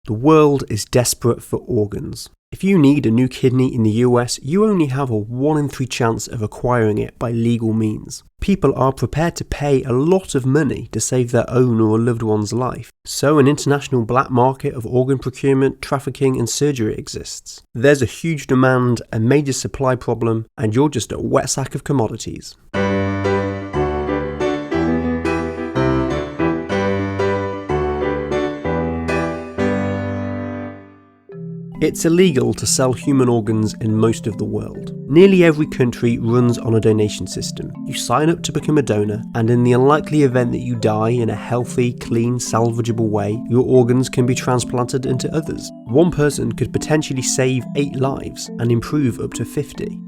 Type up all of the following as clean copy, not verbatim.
The world is desperate for organs. If you need a new kidney in the US, you only have a 1 in 3 chance of acquiring it by legal means. People are prepared to pay a lot of money to save their own or a loved one's life. So an international black market of organ procurement, trafficking and surgery exists. There's a huge demand, a major supply problem, and you're just a wet sack of commodities. It's illegal to sell human organs in most of the world. Nearly every country runs on a donation system. You sign up to become a donor, and in the unlikely event that you die in a healthy, clean, salvageable way, your organs can be transplanted into others. One person could potentially save 8 lives and improve up to 50.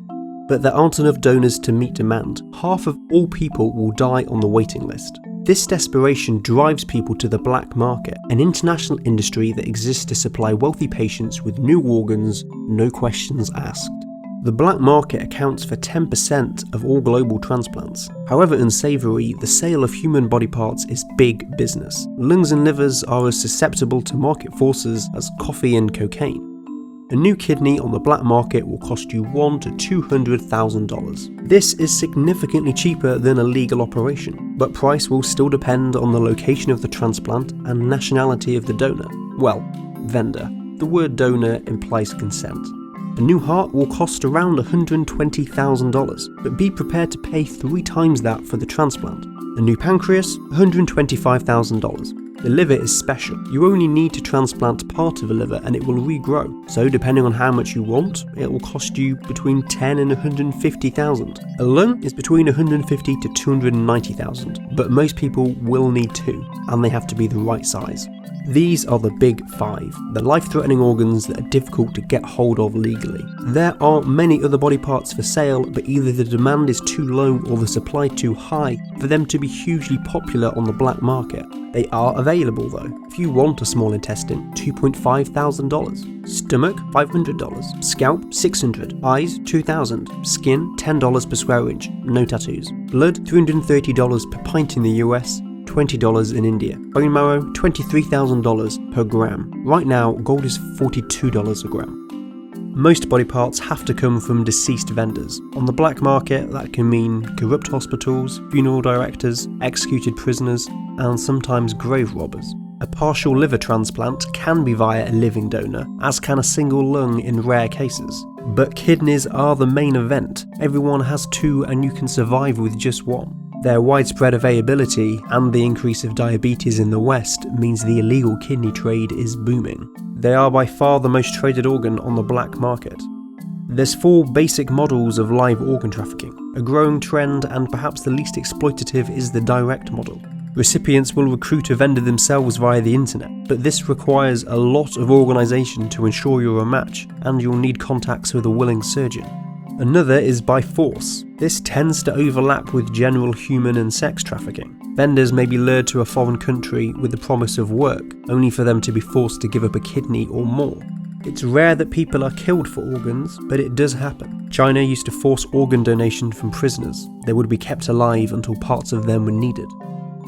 But there aren't enough donors to meet demand. Half of all people will die on the waiting list. This desperation drives people to the black market, an international industry that exists to supply wealthy patients with new organs, no questions asked. The black market accounts for 10% of all global transplants. However unsavoury, the sale of human body parts is big business. Lungs and livers are as susceptible to market forces as coffee and cocaine. A new kidney on the black market will cost you $100,000 to $200,000. This is significantly cheaper than a legal operation, but price will still depend on the location of the transplant and nationality of the donor. Well, vendor. The word donor implies consent. A new heart will cost around $120,000, but be prepared to pay 3 times that for the transplant. A new pancreas, $125,000. The liver is special. You only need to transplant part of a liver and it will regrow. So depending on how much you want, it will cost you between $10,000 and $150,000. A lung is between $150,000 to $290,000, but most people will need 2, and they have to be the right size. These are the big 5, the life-threatening organs that are difficult to get hold of legally. There are many other body parts for sale, but either the demand is too low or the supply too high for them to be hugely popular on the black market. They are available though. If you want a small intestine, $2,500. Stomach, $500. Scalp, $600. Eyes, $2,000. Skin, $10 per square inch. No tattoos. Blood, $330 per pint in the US. $20 in India. Bone marrow, $23,000 per gram. Right now, gold is $42 a gram. Most body parts have to come from deceased vendors. On the black market, that can mean corrupt hospitals, funeral directors, executed prisoners, and sometimes grave robbers. A partial liver transplant can be via a living donor, as can a single lung in rare cases. But kidneys are the main event. Everyone has 2 and you can survive with just 1. Their widespread availability and the increase of diabetes in the West means the illegal kidney trade is booming. They are by far the most traded organ on the black market. There's 4 basic models of live organ trafficking. A growing trend and perhaps the least exploitative is the direct model. Recipients will recruit a vendor themselves via the internet, but this requires a lot of organisation to ensure you're a match, and you'll need contacts with a willing surgeon. Another is by force. This tends to overlap with general human and sex trafficking. Vendors may be lured to a foreign country with the promise of work, only for them to be forced to give up a kidney or more. It's rare that people are killed for organs, but it does happen. China used to force organ donation from prisoners. They would be kept alive until parts of them were needed.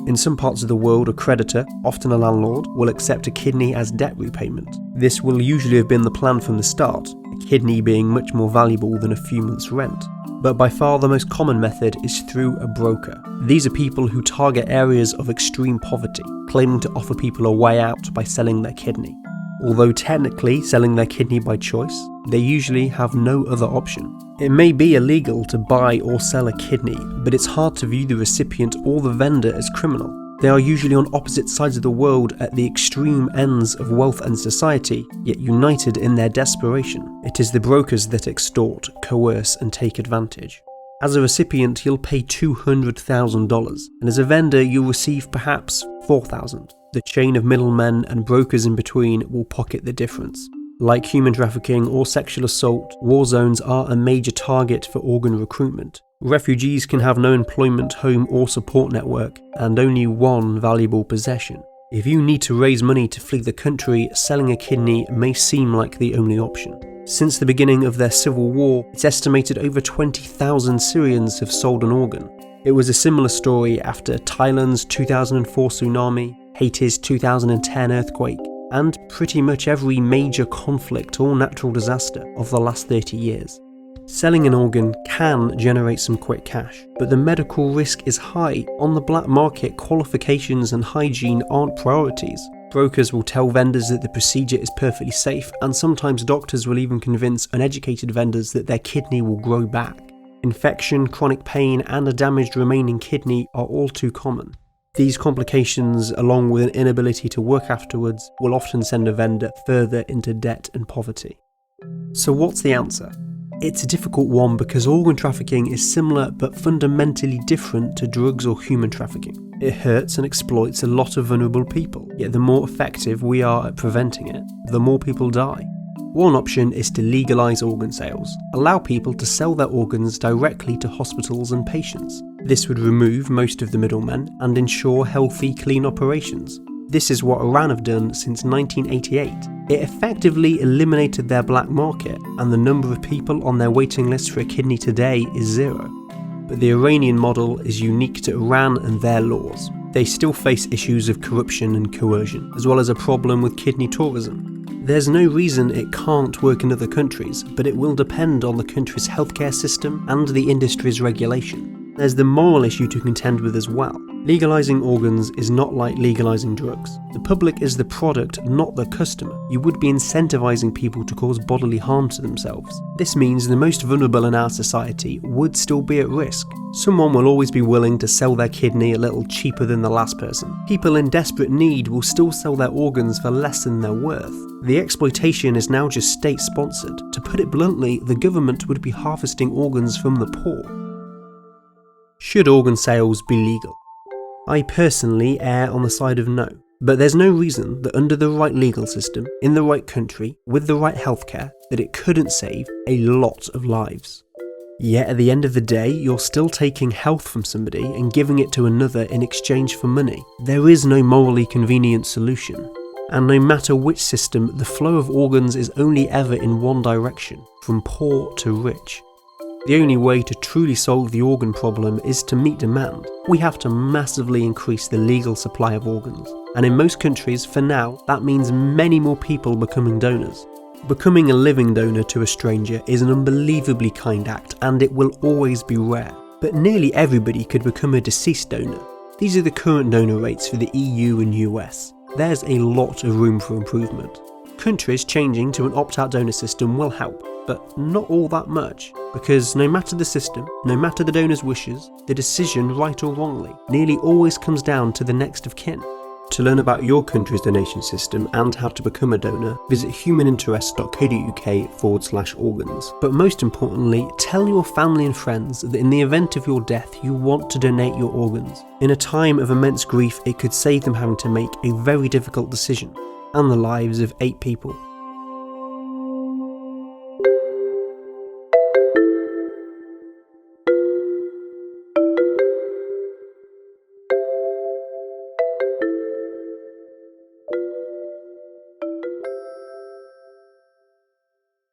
In some parts of the world, a creditor, often a landlord, will accept a kidney as debt repayment. This will usually have been the plan from the start, a kidney being much more valuable than a few months' rent. But by far the most common method is through a broker. These are people who target areas of extreme poverty, claiming to offer people a way out by selling their kidney. Although technically selling their kidney by choice, they usually have no other option. It may be illegal to buy or sell a kidney, but it's hard to view the recipient or the vendor as criminal. They are usually on opposite sides of the world at the extreme ends of wealth and society, yet united in their desperation. It is the brokers that extort, coerce, and take advantage. As a recipient, you'll pay $200,000, and as a vendor, you'll receive perhaps $4,000. The chain of middlemen and brokers in between will pocket the difference. Like human trafficking or sexual assault, war zones are a major target for organ recruitment. Refugees can have no employment, home or support network, and only one valuable possession. If you need to raise money to flee the country, selling a kidney may seem like the only option. Since the beginning of their civil war, it's estimated over 20,000 Syrians have sold an organ. It was a similar story after Thailand's 2004 tsunami, Haiti's 2010 earthquake, and pretty much every major conflict or natural disaster of the last 30 years. Selling an organ can generate some quick cash, but the medical risk is high. On the black market, qualifications and hygiene aren't priorities. Brokers will tell vendors that the procedure is perfectly safe, and sometimes doctors will even convince uneducated vendors that their kidney will grow back. Infection, chronic pain, and a damaged remaining kidney are all too common. These complications, along with an inability to work afterwards, will often send a vendor further into debt and poverty. So what's the answer? It's a difficult one because organ trafficking is similar but fundamentally different to drugs or human trafficking. It hurts and exploits a lot of vulnerable people, yet the more effective we are at preventing it, the more people die. One option is to legalise organ sales, allow people to sell their organs directly to hospitals and patients. This would remove most of the middlemen and ensure healthy, clean operations. This is what Iran have done since 1988. It effectively eliminated their black market, and the number of people on their waiting list for a kidney today is zero. But the Iranian model is unique to Iran and their laws. They still face issues of corruption and coercion, as well as a problem with kidney tourism. There's no reason it can't work in other countries, but it will depend on the country's healthcare system and the industry's regulation. There's the moral issue to contend with as well. Legalising organs is not like legalising drugs. The public is the product, not the customer. You would be incentivising people to cause bodily harm to themselves. This means the most vulnerable in our society would still be at risk. Someone will always be willing to sell their kidney a little cheaper than the last person. People in desperate need will still sell their organs for less than they're worth. The exploitation is now just state-sponsored. To put it bluntly, the government would be harvesting organs from the poor. Should organ sales be legal? I personally err on the side of no, but there's no reason that under the right legal system, in the right country, with the right healthcare, that it couldn't save a lot of lives. Yet at the end of the day, you're still taking health from somebody and giving it to another in exchange for money. There is no morally convenient solution. And no matter which system, the flow of organs is only ever in one direction, from poor to rich. The only way to truly solve the organ problem is to meet demand. We have to massively increase the legal supply of organs. And in most countries, for now, that means many more people becoming donors. Becoming a living donor to a stranger is an unbelievably kind act, and it will always be rare. But nearly everybody could become a deceased donor. These are the current donor rates for the EU and US. There's a lot of room for improvement. Countries changing to an opt-out donor system will help, but not all that much, because no matter the system, no matter the donor's wishes, the decision, right or wrongly, nearly always comes down to the next of kin. To learn about your country's donation system and how to become a donor, visit humaninterest.co.uk/organs. But most importantly, tell your family and friends that in the event of your death, you want to donate your organs. In a time of immense grief, it could save them having to make a very difficult decision, and the lives of 8 people.